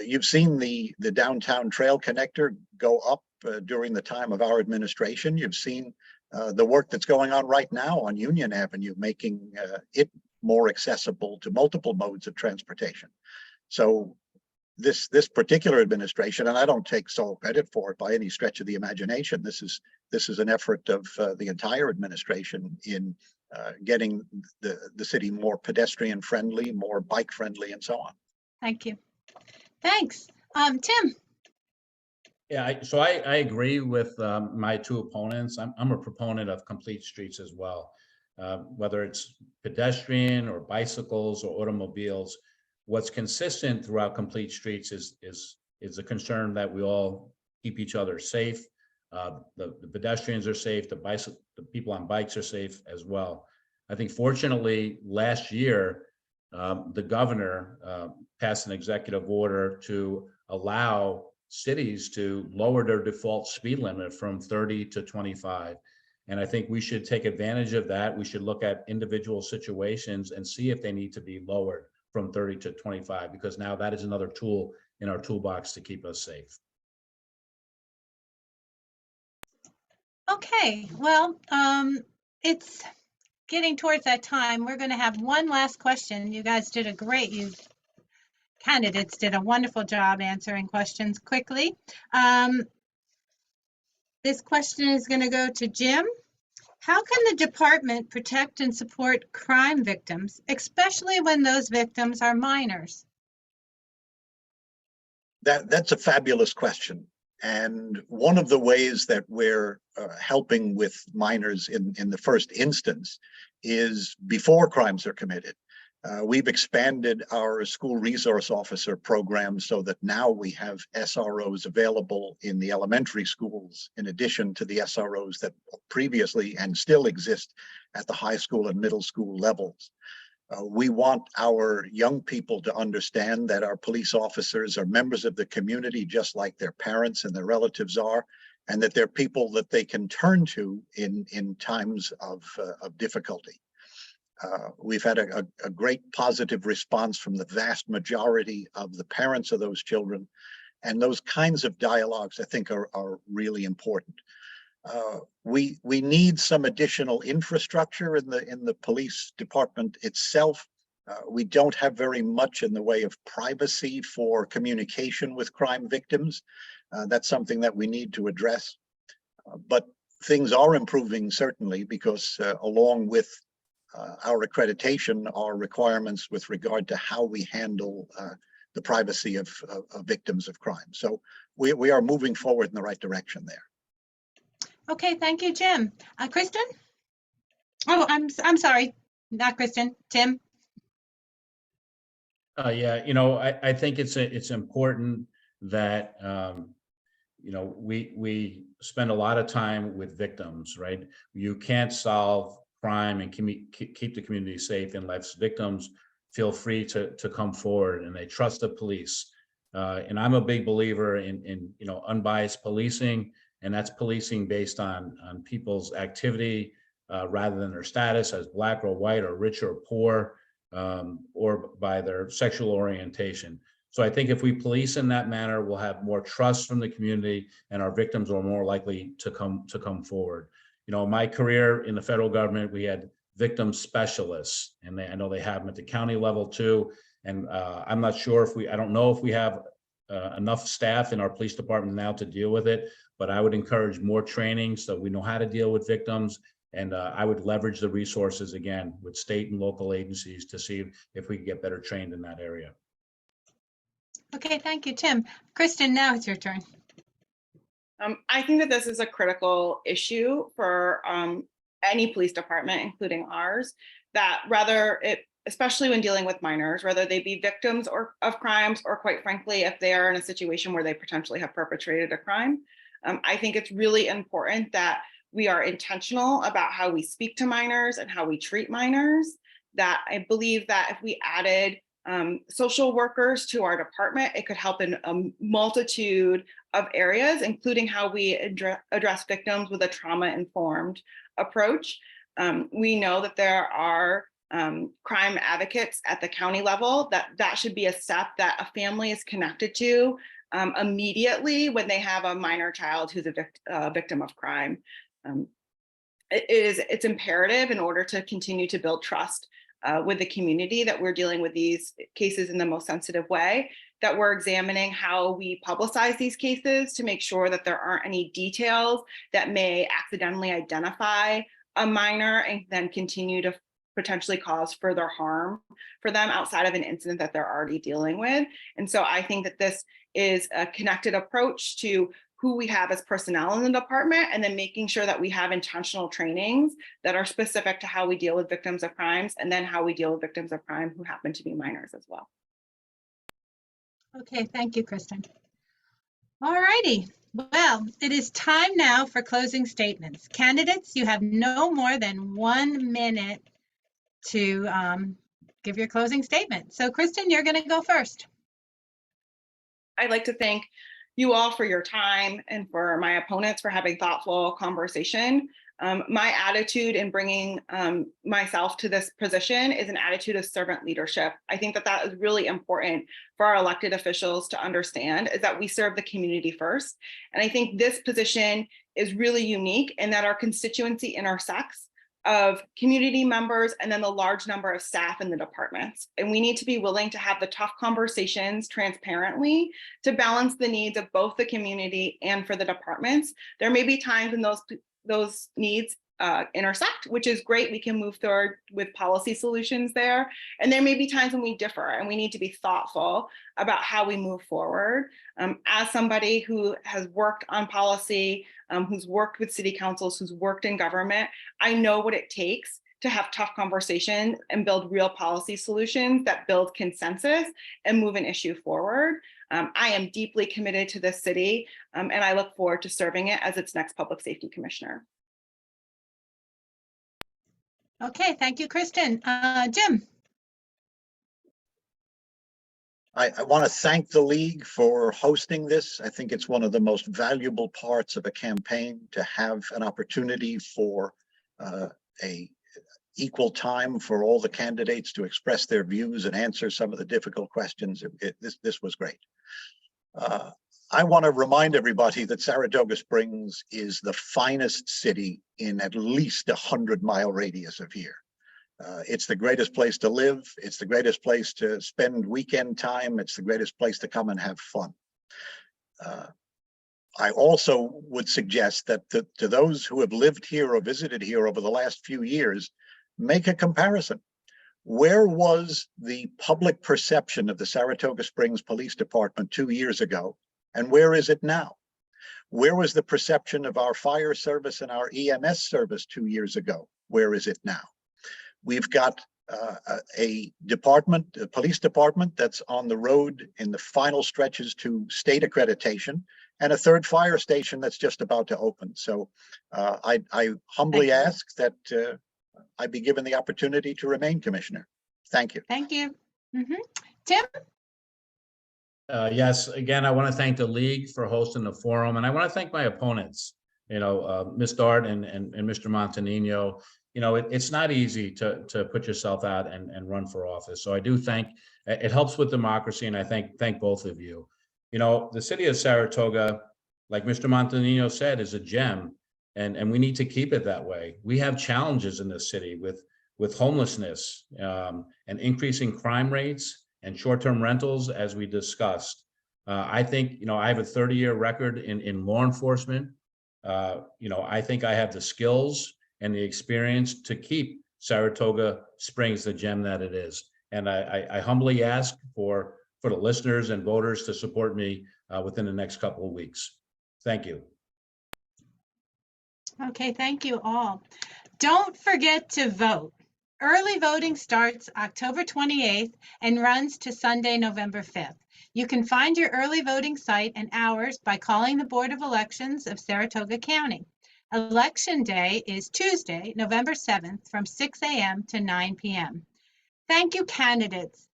You've seen the downtown trail connector go up during the time of our administration. You've seen the work that's going on right now on Union Avenue, making it more accessible to multiple modes of transportation. So this particular administration, and I don't take sole credit for it by any stretch of the imagination, this is an effort of the entire administration in getting the city more pedestrian friendly, more bike friendly, and so on. Thank you. Thanks. Tim? Yeah, so I agree with my 2 opponents. I'm a proponent of complete streets as well, whether it's pedestrian or bicycles or automobiles. What's consistent throughout complete streets is the concern that we all keep each other safe. The pedestrians are safe, the people on bikes are safe as well. I think fortunately last year, the governor passed an executive order to allow cities to lower their default speed limit from 30 to 25. And I think we should take advantage of that. We should look at individual situations and see if they need to be lowered from 30 to 25, because now that is another tool in our toolbox to keep us safe. Okay, well, it's getting towards that time. We're going to have one last question. You guys did candidates did a wonderful job answering questions quickly. This question is going to go to Jim. How can the department protect and support crime victims, especially when those victims are minors? That's a fabulous question. And one of the ways that we're helping with minors in the first instance is before crimes are committed. We've expanded our school resource officer program so that now we have SROs available in the elementary schools, in addition to the SROs that previously and still exist at the high school and middle school levels. We want our young people to understand that our police officers are members of the community, just like their parents and their relatives are, and that they're people that they can turn to in times of difficulty. We've had a great positive response from the vast majority of the parents of those children. And those kinds of dialogues, I think, are really important. We need some additional infrastructure in the police department itself. We don't have very much in the way of privacy for communication with crime victims. That's something that we need to address. But things are improving, certainly, because along with our accreditation are requirements with regard to how we handle the privacy of victims of crime. So we are moving forward in the right direction there. Okay, thank you, Jim. Kristen? Oh, I'm sorry, not Kristen, Tim. Yeah, you know, I think it's important that you know, we spend a lot of time with victims, right? You can't solve crime and keep the community safe unless victims feel free to come forward and they trust the police. And I'm a big believer in you know, unbiased policing, and that's policing based on people's activity rather than their status as Black or white or rich or poor, or by their sexual orientation. So I think if we police in that manner, we'll have more trust from the community, and our victims are more likely to come forward. You know, in my career in the federal government, we had victim specialists, and I know they have them at the county level too. And I'm not sure if I don't know if we have enough staff in our police department now to deal with it, but I would encourage more training so we know how to deal with victims. And I would leverage the resources again with state and local agencies to see if we can get better trained in that area. Okay, thank you, Tim. Kristen, now it's your turn. I think that this is a critical issue for any police department, including ours, that especially when dealing with minors, whether they be victims of crimes, or quite frankly, if they are in a situation where they potentially have perpetrated a crime, I think it's really important that we are intentional about how we speak to minors and how we treat minors. That I believe that if we added social workers to our department, it could help in a multitude of areas, including how we address victims with a trauma-informed approach. We know that there are crime advocates at the county level, that should be a step that a family is connected to immediately when they have a minor child who's a victim of crime. It's imperative in order to continue to build trust with the community that we're dealing with these cases in the most sensitive way, that we're examining how we publicize these cases to make sure that there aren't any details that may accidentally identify a minor and then continue to potentially cause further harm for them outside of an incident that they're already dealing with. And so I think that this is a connected approach to who we have as personnel in the department, and then making sure that we have intentional trainings that are specific to how we deal with victims of crimes, and then how we deal with victims of crime who happen to be minors as well. Okay, thank you, Kristen. All righty. Well, it is time now for closing statements. Candidates, you have no more than 1 minute to give your closing statement. So Kristen, you're going to go first. I'd like to thank you all for your time, and for my opponents for having thoughtful conversation. My attitude in bringing myself to this position is an attitude of servant leadership. I think that is really important for our elected officials to understand, is that we serve the community first. And I think this position is really unique in that our constituency intersects of community members and then the large number of staff in the departments. And we need to be willing to have the tough conversations transparently to balance the needs of both the community and for the departments. There may be times when those needs intersect, which is great. We can move forward with policy solutions there. And there may be times when we differ, and we need to be thoughtful about how we move forward. As somebody who has worked on policy, who's worked with city councils, who's worked in government, I know what it takes to have tough conversations and build real policy solutions that build consensus and move an issue forward. I am deeply committed to this city, and I look forward to serving it as its next public safety commissioner. Okay, thank you, Kristen. Jim. I want to thank the league for hosting this. I think it's one of the most valuable parts of a campaign to have an opportunity for a equal time for all the candidates to express their views and answer some of the difficult questions. This was great. I want to remind everybody that Saratoga Springs is the finest city in at least 100-mile radius of here. It's the greatest place to live. It's the greatest place to spend weekend time. It's the greatest place to come and have fun. I also would suggest that to those who have lived here or visited here over the last few years, make a comparison. Where was the public perception of the Saratoga Springs Police Department 2 years ago, and where is it now? Where was the perception of our fire service and our EMS service 2 years ago? Where is it now? We've got a police department that's on the road in the final stretches to state accreditation, and a third fire station that's just about to open. So I humbly ask that I be given the opportunity to remain commissioner. Thank you. Thank you. Tim? Yes, again, I want to thank the league for hosting the forum, and I want to thank my opponents, Ms. Dart and Mr. Montagnino. It's not easy to put yourself out and run for office. So I do think it helps with democracy, and I thank both of you. The city of Saratoga, like Mr. Montagnino said, is a gem, and we need to keep it that way. We have challenges in this city with homelessness and increasing crime rates and short-term rentals, as we discussed. I think, I have a 30-year record in law enforcement. I think I have the skills and the experience to keep Saratoga Springs the gem that it is. And I humbly ask for the listeners and voters to support me within the next couple of weeks. Thank you. Okay, thank you all. Don't forget to vote. Early voting starts October 28th and runs to Sunday, November 5th. You can find your early voting site and hours by calling the Board of Elections of Saratoga County. Election Day is Tuesday, November 7th from 6 a.m. to 9 p.m. Thank you, candidates,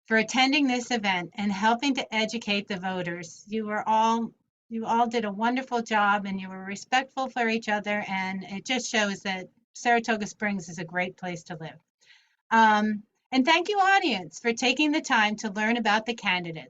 for attending this event and helping to educate the voters. You all did a wonderful job, and you were respectful for each other, and it just shows that Saratoga Springs is a great place to live. And thank you, audience, for taking the time to learn about the candidates.